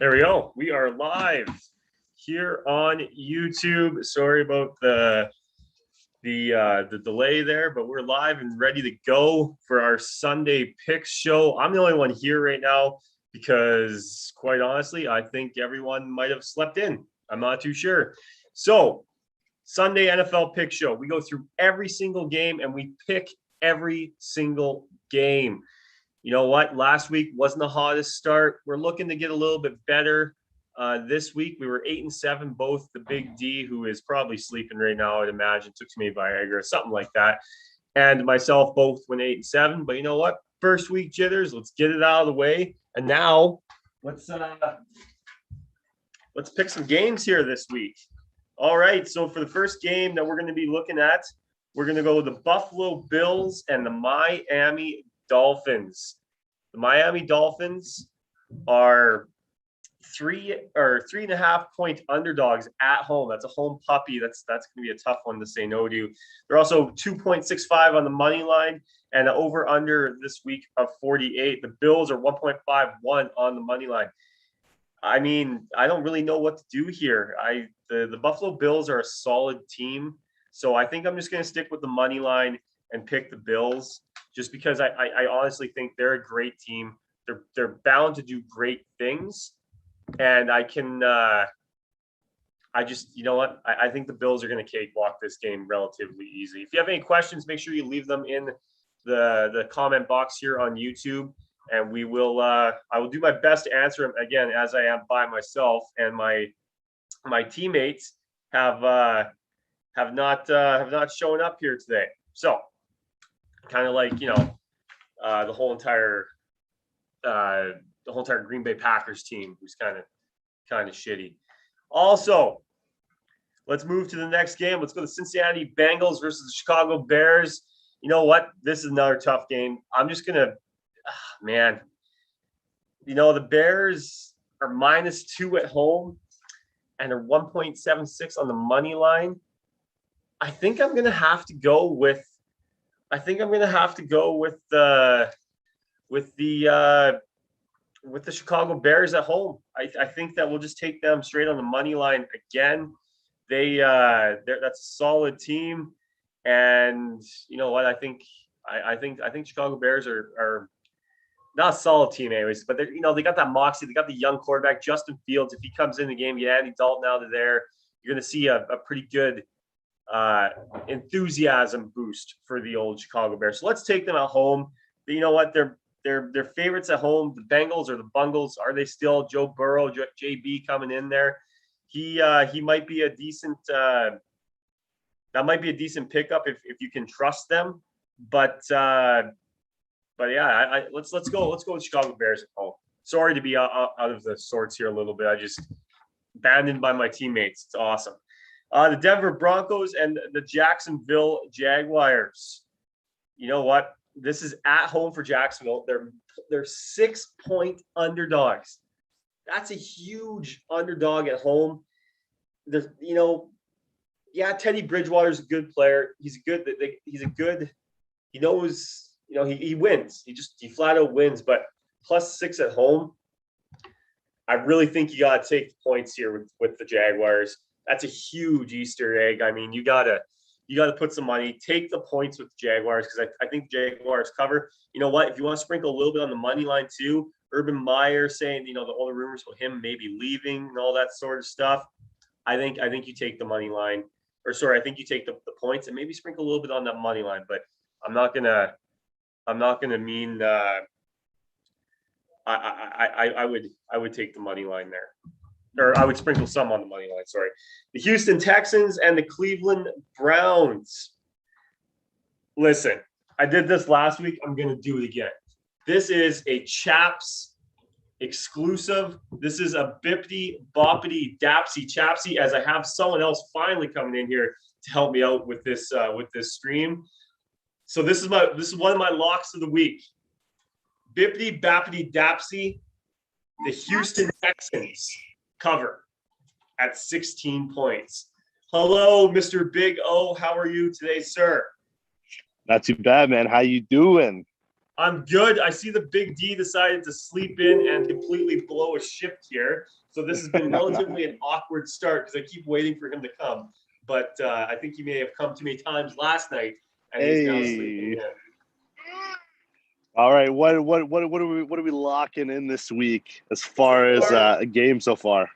There we go. We are live here on YouTube. Sorry about the delay there, but we're live and ready to go for our Sunday Picks show. I'm the only one here right now because, quite honestly, I think everyone might have slept in. I'm not too sure. So, Sunday NFL Pick Show. We go through every single game and we pick every single game. You know what? Last week wasn't the hottest start. We're looking to get a little bit better. This week we were 8-7. Both the Big D, who is probably sleeping right now, I'd imagine, took too many Viagra, something like that, and myself both went 8-7. But you know what? First week jitters. Let's get it out of the way. And now let's pick some games here this week. All right. So for the first game that we're going to be looking at, we're going to go with the Buffalo Bills and the Miami Dolphins. The Miami Dolphins are 3.5 point underdogs at home. That's a home puppy. That's going to be a tough one to say no to. They're also 2.65 on the money line and an over under this week of 48. The Bills are 1.51 on the money line. I mean, I don't really know what to do here. The Buffalo Bills are a solid team, so I think I'm just going to stick with the money line and pick the Bills, just because I honestly think they're a great team. They're bound to do great things, and I just, you know what? I think the Bills are going to cakewalk this game relatively easy. If you have any questions, make sure you leave them in the comment box here on YouTube, and we will. I will do my best to answer them again, as I am by myself, and my teammates have not shown up here today. So, kind of like, the whole entire Green Bay Packers team, who's kind of shitty. Also, let's move to the next game. Let's go to Cincinnati Bengals versus the Chicago Bears. You know what? This is another tough game. I'm just gonna, man. The Bears are -2 at home, and they're 1.76 on the money line. I think I'm gonna have to go with. The Chicago Bears at home. I think that we'll just take them straight on the money line again. That's a solid team, and you know what? I think Chicago Bears are not a solid team anyways, but they got that moxie. They got the young quarterback Justin Fields. If he comes in the game, Andy Dalton out of there, you're going to see a pretty good enthusiasm boost for the old Chicago Bears. So let's take them at home. But you know what? They're favorites at home. The Bengals or the Bungles, are they still? Joe Burrow, JB coming in there. He might be a decent pickup if you can trust them. But yeah, let's go with Chicago Bears at home. Sorry to be out of the sorts here a little bit. I just abandoned by my teammates. It's awesome. The Denver Broncos and the Jacksonville Jaguars. You know what? This is at home for Jacksonville. They're 6-point underdogs. That's a huge underdog at home. Teddy Bridgewater's a good player. He knows, he wins. He flat out wins, but +6 at home. I really think you got to take the points here with the Jaguars. That's a huge Easter egg. I mean, you gotta put some money. Take the points with the Jaguars, because I think the Jaguars cover. You know what? If you want to sprinkle a little bit on the money line too, Urban Meyer saying, all the rumors about him maybe leaving and all that sort of stuff. I think you take the money line, I think you take the points and maybe sprinkle a little bit on that money line. But I'm not gonna mean. I would take the money line there. Or I would sprinkle some on the money line, sorry. The Houston Texans and the Cleveland Browns. Listen, I did this last week. I'm going to do it again. This is a Chaps exclusive. This is a Bippity, Boppity, Dapsy, Chapsy, as I have someone else finally coming in here to help me out with this stream. So this is one of my locks of the week. Bippity, Bappity, Dapsy, the Houston Texans cover at 16 points. Hello, Mr. Big O. How are you today, sir? Not too bad, man. How you doing? I'm good. I see the Big D decided to sleep in and completely blow a shift here. So this has been relatively an awkward start because I keep waiting for him to come. But I think he may have come too many times last night, and he's now sleeping in. All right, what are we locking in this week as far as a game so far?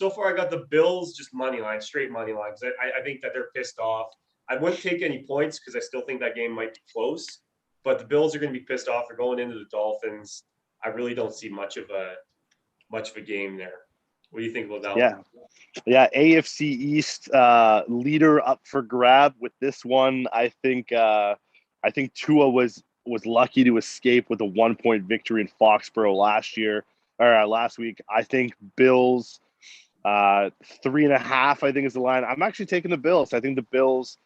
So far, I got the Bills just money line, straight money line. Because I think that they're pissed off. I wouldn't take any points because I still think that game might be close. But the Bills are going to be pissed off. They're going into the Dolphins. I really don't see much of a game there. What do you think about that one? Yeah. AFC East leader up for grab with this one. I think Tua was lucky to escape with a 1-point victory in Foxborough last week. I think Bills 3.5. I think is the line. I'm actually taking the Bills. I think the Bills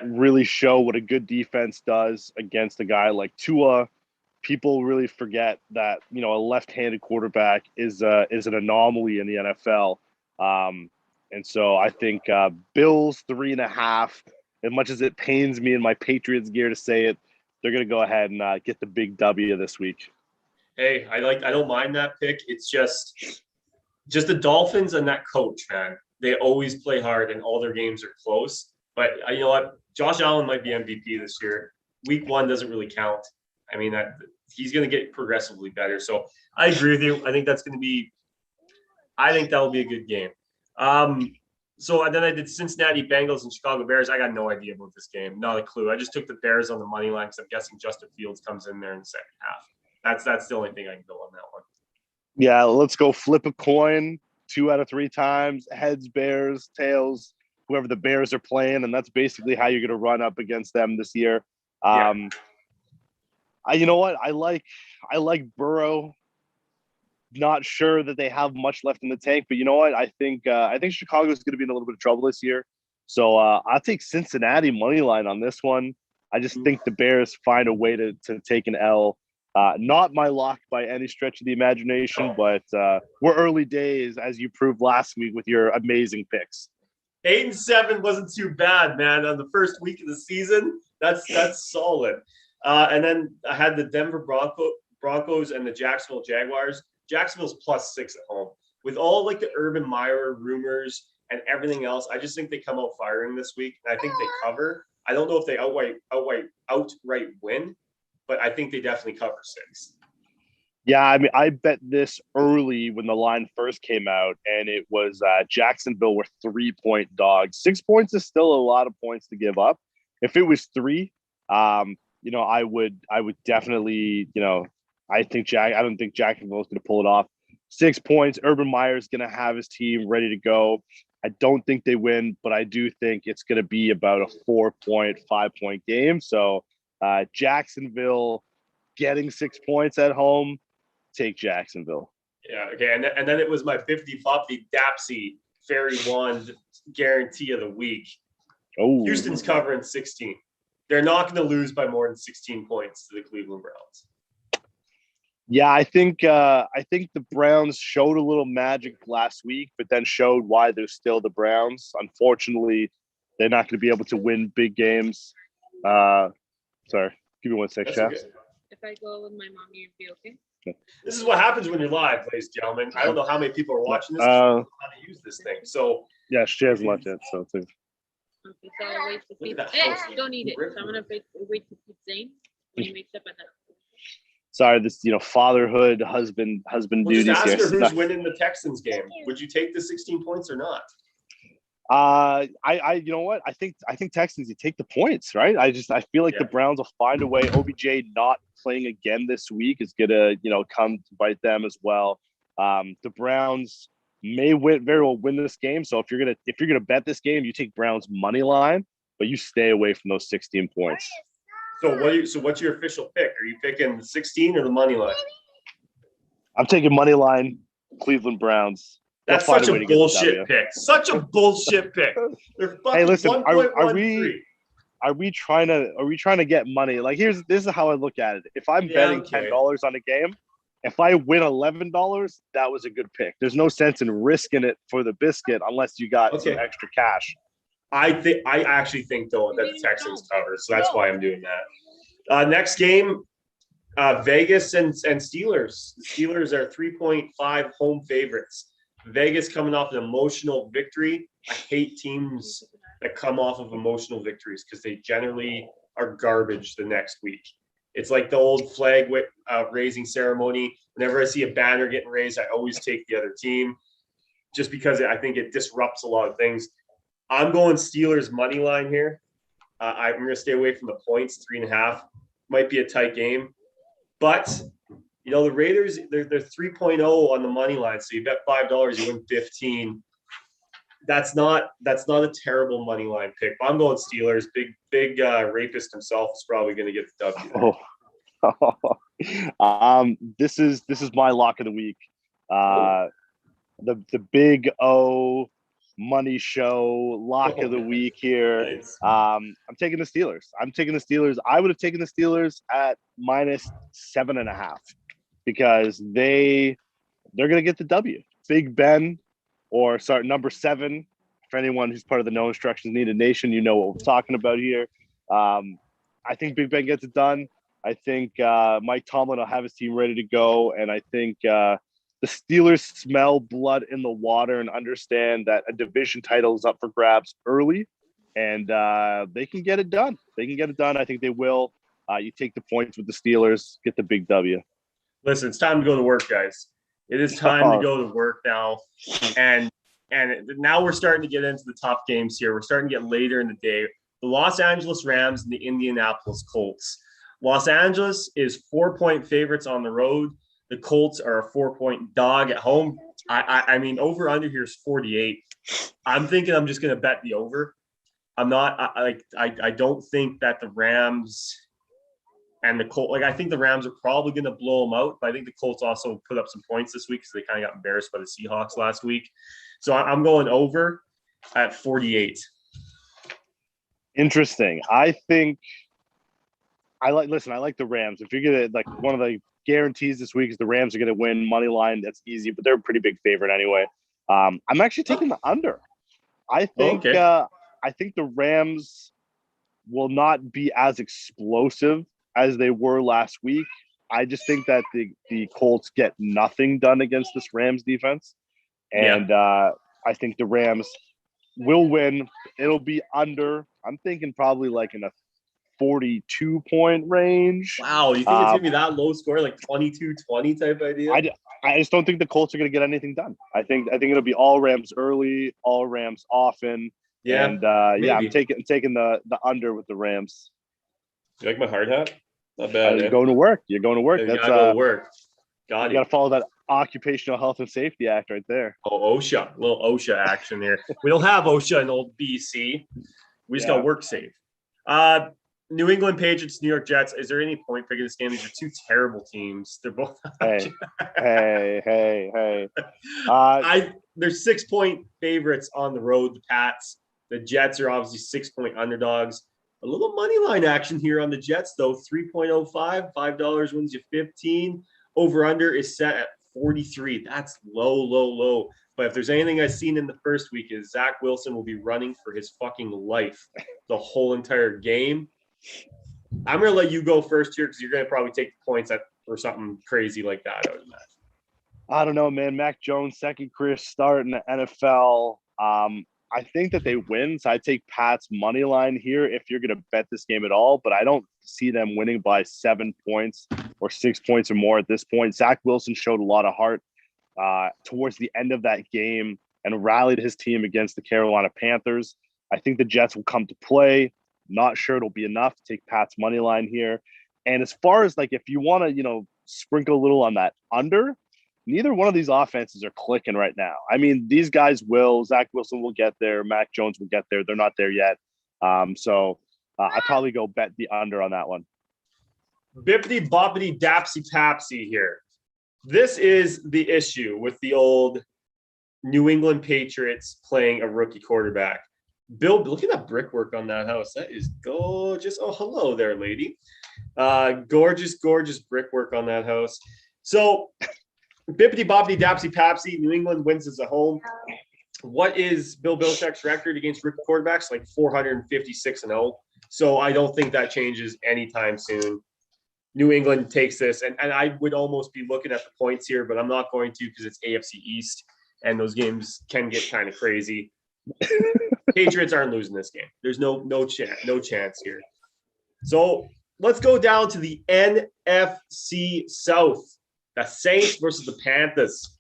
really show what a good defense does against a guy like Tua. People really forget that, a left-handed quarterback is an anomaly in the NFL. And so I think Bills 3.5, as much as it pains me in my Patriots gear to say it, they're going to go ahead and get the big W this week. Hey, I don't mind that pick. It's just the Dolphins and that coach, man. They always play hard and all their games are close. But you know what? Josh Allen might be MVP this year. Week 1 doesn't really count. I mean, he's going to get progressively better. So I agree with you. I think that will be a good game. So then I did Cincinnati Bengals and Chicago Bears. I got no idea about this game. Not a clue. I just took the Bears on the money line because I'm guessing Justin Fields comes in there in the second half. That's the only thing I can go on that one. Yeah, let's go flip a coin 2 out of 3 times. Heads, Bears, tails, whoever the Bears are playing, and that's basically how you're going to run up against them this year. You know what? I like Burrow. Not sure that they have much left in the tank, but you know what? I think Chicago is going to be in a little bit of trouble this year. So I'll take Cincinnati money line on this one. I just think the Bears find a way to take an L. Not my lock by any stretch of the imagination, but we're early days, as you proved last week with your amazing picks. 8-7 wasn't too bad, man. On the first week of the season, that's solid. And then I had the Denver Broncos and the Jacksonville Jaguars. Jacksonville's +6 at home. With all like the Urban Meyer rumors and everything else, I just think they come out firing this week, and I think they cover. I don't know if they outright win, but I think they definitely cover 6. Yeah, I mean, I bet this early when the line first came out, and it was Jacksonville were 3-point dogs. 6 points is still a lot of points to give up. If it was 3, I would definitely, I don't think Jacksonville is going to pull it off. 6 points. Urban Meyer is going to have his team ready to go. I don't think they win, but I do think it's going to be about a 4-point, 5-point game. So Jacksonville getting 6 points at home. Take Jacksonville. Yeah. Okay. And then it was my 50-50 Dapsy Fairy Wand guarantee of the week. Oh, Houston's covering 16. They're not going to lose by more than 16 points to the Cleveland Browns. Yeah, I think the Browns showed a little magic last week, but then showed why they're still the Browns. Unfortunately, they're not going to be able to win big games. Sorry, give me 1 sec, Chef. Okay. If I go with my mom, you'd be okay? This is what happens when you're live, ladies and gentlemen. I don't know how many people are watching this. I don't know how to use this thing. So yeah, she hasn't left yet. So too. Okay, so I'll wait for Pete. Hey, don't eat it. So I'm gonna wait for Pete Zane when he wakes up at that. Sorry, this fatherhood, husband duties. Just ask her who's winning the Texans game. Would you take the 16 points or not? You know what? I think Texans, you take the points, right? I feel like the Browns will find a way. OBJ not playing again this week is gonna, come to bite them as well. The Browns may very well win this game. So if you're gonna bet this game, you take Browns money line, but you stay away from those 16 points. So what's your official pick? Are you picking the 16 or the money line? I'm taking money line, Cleveland Browns. That's such a bullshit pick. Such a bullshit pick. They're fucking. Hey, listen, are we trying to get money? Like this is how I look at it. If I'm betting $10 on a game, if I win $11, that was a good pick. There's no sense in risking it for the biscuit unless you got some extra cash. I actually think though that the Texans cover, so that's why I'm doing that. Next game, Vegas and Steelers. The Steelers are 3.5 home favorites. Vegas coming off an emotional victory. I hate teams that come off of emotional victories because they generally are garbage the next week. It's like the old flag raising ceremony. Whenever I see a banner getting raised, I always take the other team just because I think it disrupts a lot of things. I'm going Steelers money line here. I'm going to stay away from the points, 3.5. Might be a tight game. But, the Raiders, they're 3.0 on the money line. So you bet $5, you win 15. That's not a terrible money line pick. But I'm going Steelers. Big rapist himself is probably going to get the W. This is my lock of the week. The big O money show lock of the week here. Nice. I'm taking the Steelers. I would have taken the Steelers at -7.5 because they're going to get the W. Big Ben, or sorry, number 7. For anyone who's part of the No Instructions Needed Nation, you know what we're talking about here. I think Big Ben gets it done. I think Mike Tomlin will have his team ready to go, and I think the Steelers smell blood in the water and understand that a division title is up for grabs early, and they can get it done. I think they will. You take the points with the Steelers, get the big W. Listen, it's time to go to work, guys. It is time to go to work now. And now we're starting to get into the tough games here. We're starting to get later in the day. The Los Angeles Rams and the Indianapolis Colts. Los Angeles is 4-point favorites on the road. The Colts are a 4-point dog at home. I mean, over under here is 48. I'm thinking I'm just going to bet the over. I'm not I don't think that the Rams and the Colts, I think the Rams are probably going to blow them out, but I think the Colts also put up some points this week because they kind of got embarrassed by the Seahawks last week. So I'm going over at 48. Interesting. I like the Rams. If you're going to, one of the guarantees this week is the Rams are going to win money line. That's easy, but they're a pretty big favorite anyway. I'm actually taking the under. I think the Rams will not be as explosive as they were last week. I just think that the Colts get nothing done against this Rams defense. And I think the Rams will win. It'll be under. I'm thinking probably in a 42-point range. Wow, you think it's going to be that low score, 22-20 type idea? I just don't think the Colts are going to get anything done. I think it'll be all Rams early, all Rams often. Yeah, and I'm taking the under with the Rams. You like my hard hat? Not bad. You're going to work. Yeah, that's go to work. You got to follow that Occupational Health and Safety Act right there. Oh, OSHA, a little OSHA action here. We don't have OSHA in old BC. We just got work safe. New England Patriots, New York Jets. Is there any point picking this game? These are two terrible teams. They're both. Hey. They're 6-point favorites on the road. The Pats. The Jets are obviously 6-point underdogs. A little money line action here on the Jets, though. 3.05, $5 wins you 15. Over under is set at 43. That's low. But if there's anything I've seen in the first week is Zach Wilson will be running for his fucking life the whole entire game. I'm going to let you go first here because you're going to probably take the points or something crazy like that, I would imagine. I don't know, man. Mac Jones, second career start in the NFL. I think that they win, so I take Pat's money line here if you're going to bet this game at all, but I don't see them winning by 7 points or 6 points or more at this point. Zach Wilson showed a lot of heart towards the end of that game and rallied his team against the Carolina Panthers. I think the Jets will come to play. Not sure it'll be enough to take Pat's money line here. And as far as if you want to, sprinkle a little on that under, neither one of these offenses are clicking right now. I mean, these guys will. Zach Wilson will get there. Mac Jones will get there. They're not there yet. So I probably go bet the under on that one. Bippity boppity dapsy papsy here. This is the issue with the old New England Patriots playing a rookie quarterback. Bill, look at that brickwork on that house. That is gorgeous. Oh, hello there, lady. Gorgeous brickwork on that house. So bippity boppity dapsy papsy, New England wins as a home. What is Bill Belichick's record against rookie quarterbacks? 456-0. So I don't think that changes anytime soon. New England takes this, and I would almost be looking at the points here, but I'm not going to because it's AFC East, and those games can get kind of crazy. Patriots aren't losing this game. There's no chance here. So let's go down to the NFC South. The Saints versus the Panthers.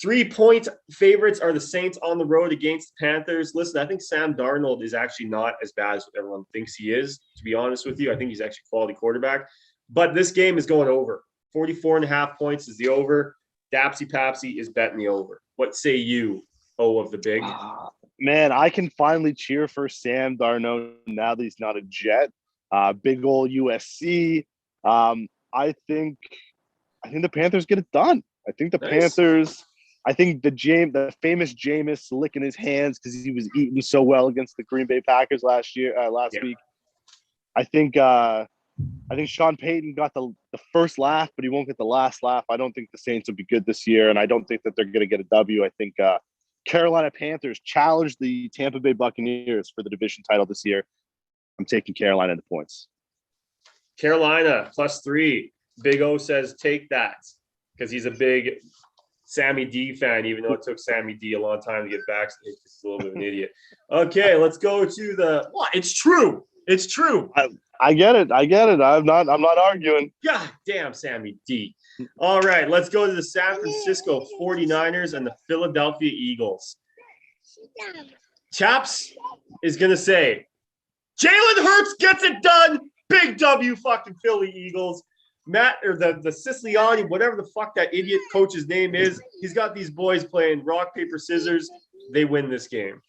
3-point favorites are the Saints on the road against the Panthers. Listen, I think Sam Darnold is actually not as bad as everyone thinks he is, to be honest with you. I think he's actually a quality quarterback. But this game is going over. 44.5 points is the over. Dapsy Papsy is betting the over. What say you, O of the Big? Man, I can finally cheer for Sam Darnold now that he's not a Jet. Big old USC. I think the Panthers get it done. I think the Panthers. I think the famous Jameis licking his hands because he was eating so well against the Green Bay Packers last week. I think Sean Payton got the first laugh, but he won't get the last laugh. I don't think the Saints will be good this year, and I don't think that they're going to get a W. I think Carolina Panthers challenge the Tampa Bay Buccaneers for the division title this year. I'm taking Carolina in the points. Carolina +3. Big O says take that because he's a big Sammy D fan, even though it took Sammy D a long time to get back. He's a little bit of an idiot. Okay, let's go to the what? It's true. It's true. I get it. I'm not arguing. God damn, Sammy D. All right, let's go to the San Francisco 49ers and the Philadelphia Eagles. Chaps is going to say, Jalen Hurts gets it done. Big W fucking Philly Eagles. Matt, or the Siciliani, whatever the fuck that idiot coach's name is, he's got these boys playing rock, paper, scissors. They win this game.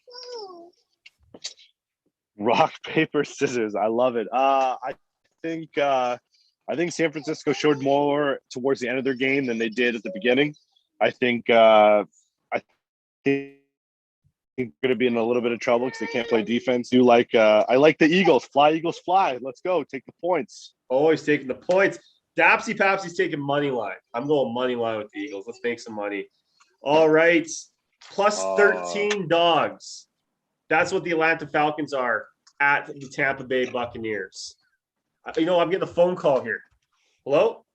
Rock, paper, scissors. I love it. I think San Francisco showed more towards the end of their game than they did at the beginning. I think they're going to be in a little bit of trouble because they can't play defense. I like the Eagles. Fly, Eagles, fly. Let's go. Take the points. Always taking the points. Dapsy Papsy's taking money line. I'm going money line with the Eagles. Let's make some money. All right. +13 dogs. That's what the Atlanta Falcons are at the Tampa Bay Buccaneers. I'm getting a phone call here. Hello?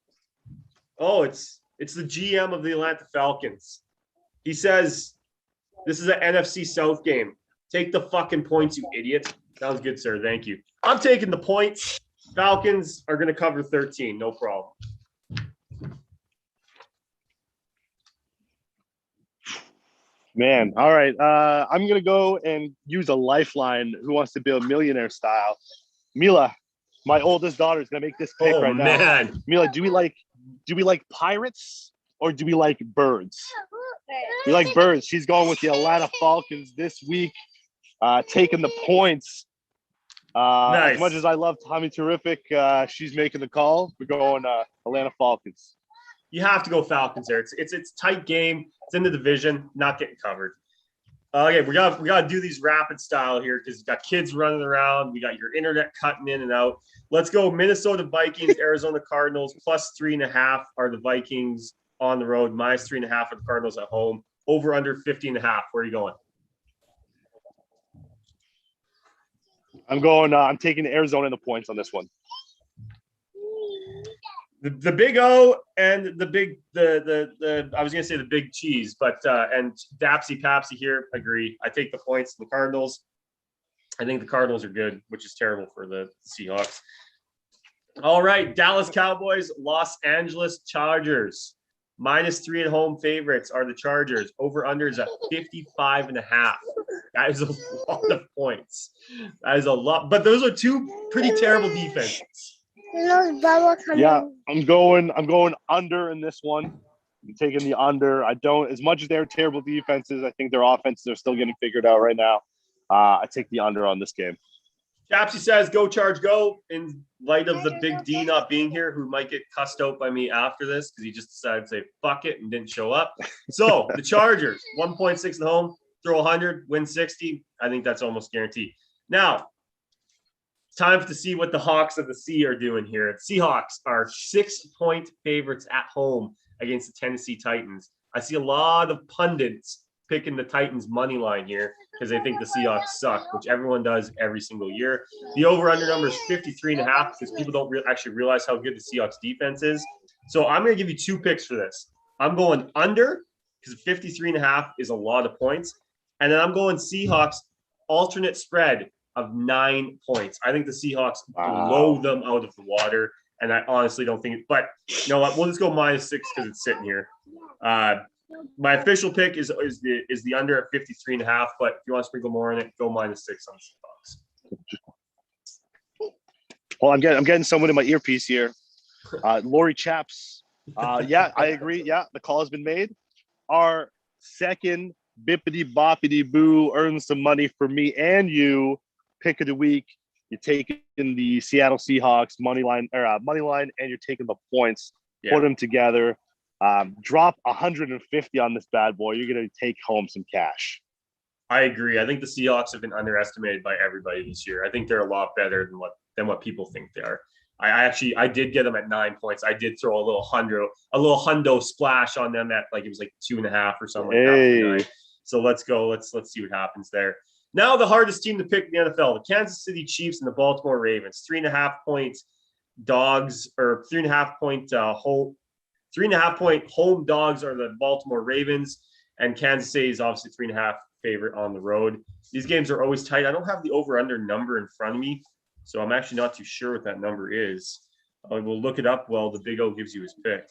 Oh, it's the GM of the Atlanta Falcons. He says, this is an NFC South game. Take the fucking points, you idiot. Sounds good, sir. Thank you. I'm taking the points. Falcons are going to cover 13. No problem. Man, all right. I'm going to go and use a lifeline. Who Wants to Be a Millionaire style? Mila, my oldest daughter, is going to make this pick right now. Mila, do we like pirates or do we like birds? We like birds. She's going with the Atlanta Falcons this week, taking the points. Nice. As much as I love Tommy Terrific, she's making the call. We're going Atlanta Falcons. You have to go Falcons there. It's a tight game. It's in the division, not getting covered. Okay, we got to do these rapid style here because you got kids running around. We got your internet cutting in and out. Let's go Minnesota Vikings, Arizona Cardinals. +3.5 are the Vikings on the road. -3.5 are the Cardinals at home. Over under 50.5. Where are you going? I'm going. I'm taking Arizona in the points on this one. The big O and the I was gonna say the big cheese, but and Dapsy Papsy here agree. I take the points in the Cardinals. I think the Cardinals are good, which is terrible for the Seahawks. All right, Dallas Cowboys, Los Angeles Chargers. -3 at home favorites are the Chargers. Over under is at 55.5. That is a lot of points. That is a lot, but those are two pretty terrible defenses. Yeah, I'm going under in this one. I'm taking the under. I don't, as much as they're terrible defenses, I think their offenses are still getting figured out right now. I take the under on this game. Chapsy says, go Charge, go, in light of the big D not being here, who might get cussed out by me after this because he just decided to say fuck it and didn't show up. So the Chargers, 1.6 at home, throw 100, win 60. I think that's almost guaranteed. Now, it's time to see what the Hawks of the Sea are doing here. The Seahawks are 6-point favorites at home against the Tennessee Titans. I see a lot of pundits picking the Titans money line here because they think the Seahawks suck, which everyone does every single year. The over-under number is 53.5 because people don't actually realize how good the Seahawks defense is. So I'm going to give you 2 picks for this. I'm going under because 53.5 is a lot of points. And then I'm going Seahawks alternate spread of 9 points. I think the Seahawks blow them out of the water. And I honestly don't think it, but you know what? We'll just go -6 because it's sitting here. My official pick is the under at 53.5, but if you want to sprinkle more in it, go -6 on the Seahawks. Well, I'm getting someone in my earpiece here. Lori Chaps. Yeah, I agree. Yeah, the call has been made. Our second bippity boppity boo earns some money for me and you. Pick of the week. You're taking the Seattle Seahawks money line, and you're taking the points. Yeah. Put them together. Drop 150 on this bad boy. You're going to take home some cash. I agree. I think the Seahawks have been underestimated by everybody this year. I think they're a lot better than what people think they are. I did get them at 9 points. I did throw a little hundo splash on them at it was 2.5 or something like that. So let's go. Let's see what happens there. Now the hardest team to pick in the NFL, the Kansas City Chiefs and the Baltimore Ravens. 3.5 point dogs, or 3.5 point 3.5 point home dogs are the Baltimore Ravens, and Kansas City is obviously 3.5 favorite on the road. These games are always tight. I don't have the over-under number in front of me, so I'm actually not too sure what that number is. We'll look it up while the Big O gives you his pick.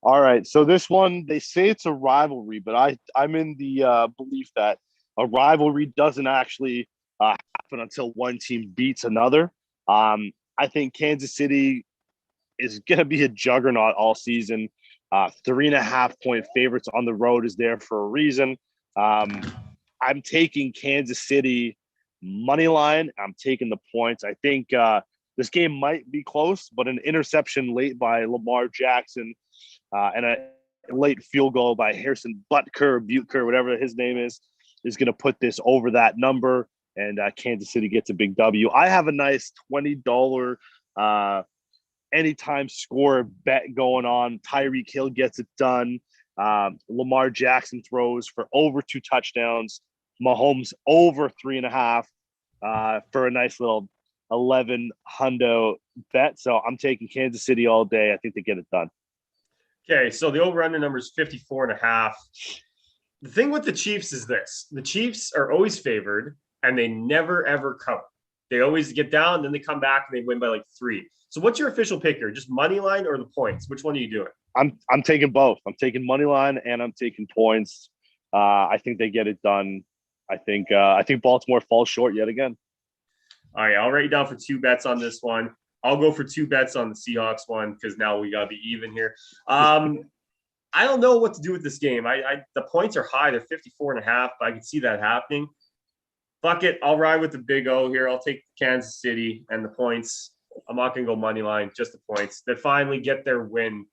All right, so this one, they say it's a rivalry, but I'm in the belief that a rivalry doesn't actually happen until one team beats another. I think Kansas City is going to be a juggernaut all season. 3.5 point favorites on the road is there for a reason. I'm taking Kansas City money line. I'm taking the points. I think this game might be close, but an interception late by Lamar Jackson and a late field goal by Harrison Butker, whatever his name is going to put this over that number, and Kansas City gets a big W. I have a nice $20 anytime score bet going on. Tyreek Hill gets it done. Lamar Jackson throws for over 2 touchdowns. Mahomes over 3.5 for a nice little 11 hundo bet. So I'm taking Kansas City all day. I think they get it done. Okay, so the over-under number is 54.5. The thing with the Chiefs is this. The Chiefs are always favored, and they never, ever cover. They always get down, and then they come back, and they win by 3. So what's your official pick here? Just money line or the points? Which one are you doing? I'm taking both. I'm taking money line, and I'm taking points. I think they get it done. I think Baltimore falls short yet again. All right, I'll write you down for 2 bets on this one. I'll go for 2 bets on the Seahawks one because now we got to be even here. I don't know what to do with this game. The points are high. They're 54.5, but I can see that happening. Fuck it. I'll ride with the Big O here. I'll take Kansas City and the points. I'm not going to go money line, just the points. They finally get their win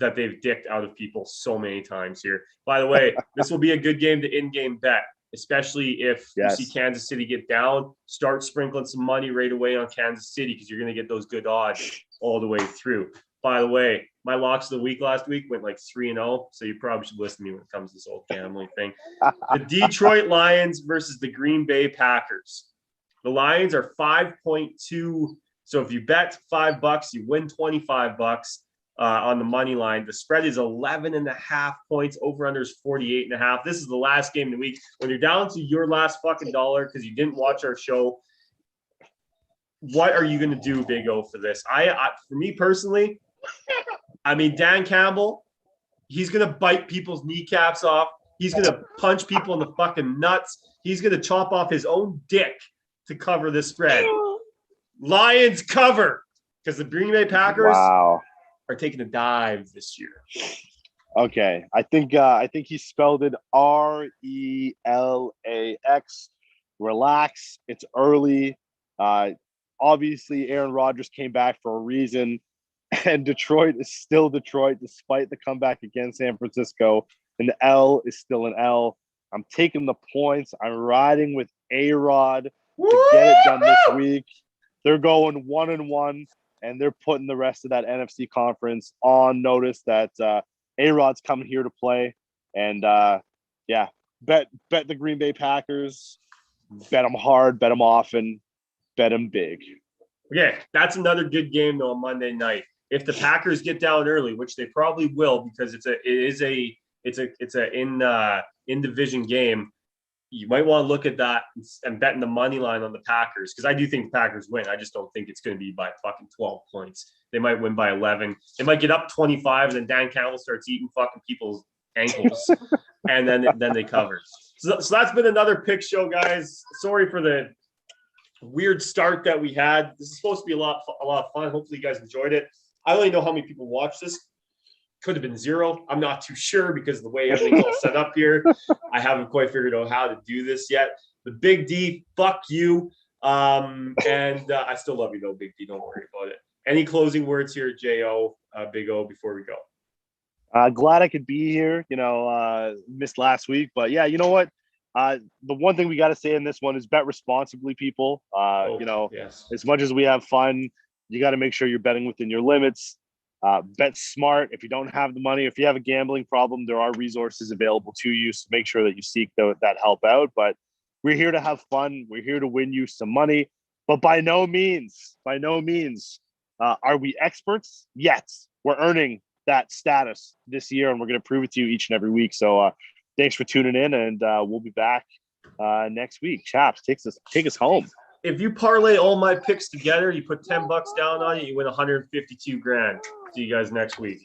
that they've dicked out of people so many times here. By the way, this will be a good game to in-game bet, especially if you see Kansas City get down. Start sprinkling some money right away on Kansas City because you're going to get those good odds all the way through. By the way, my locks of the week last week went 3-0, so you probably should listen to me when it comes to this old gambling thing. The Detroit Lions versus the Green Bay Packers. The Lions are 5.2. So if you bet $5, you win $25 on the money line. The spread is 11.5 points. Over under is 48.5. This is the last game of the week. When you're down to your last fucking dollar because you didn't watch our show, what are you going to do, Big O, for this? For me personally, Dan Campbell, he's going to bite people's kneecaps off. He's going to punch people in the fucking nuts. He's going to chop off his own dick to cover this spread. Lions cover because the Green Bay Packers are taking a dive this year. Okay, I think he spelled it RELAX. Relax. It's early. Obviously, Aaron Rodgers came back for a reason, and Detroit is still Detroit despite the comeback against San Francisco. And the L is still an L. I'm taking the points. I'm riding with A-Rod to get it done this week. They're going 1-1, and they're putting the rest of that NFC conference on notice that A-Rod's coming here to play. And yeah, bet the Green Bay Packers. Bet them hard, bet them often, bet them big. Okay, that's another good game though on Monday night. If the Packers get down early, which they probably will, because it's a in division game, you might want to look at that and betting the money line on the Packers, because I do think the Packers win. I just don't think it's going to be by fucking 12 points. They might win by 11. They might get up 25, and then Dan Campbell starts eating fucking people's ankles, and then they cover. So that's been another pick show, guys. Sorry for the weird start that we had. This is supposed to be a lot of fun. Hopefully you guys enjoyed it. I don't really know how many people watched this. Could have been 0. I'm not too sure because the way everything's all set up here, I haven't quite figured out how to do this yet. The Big D, fuck you. And I still love you though, Big D. Don't worry about it. Any closing words here, J.O., Big O, before we go? Glad I could be here. Missed last week, but yeah, you know what? The one thing we got to say in this one is bet responsibly, people. Yes. As much as we have fun, you got to make sure you're betting within your limits. Bet smart. If you don't have the money, if you have a gambling problem, there are resources available to you. So make sure that you seek that help out. But we're here to have fun. We're here to win you some money. But by no means, are we experts? Yet we're earning that status this year, and we're going to prove it to you each and every week. So thanks for tuning in, and we'll be back next week. Chaps, take us home. If you parlay all my picks together, you put $10 down on it, you win 152 grand. See you guys next week.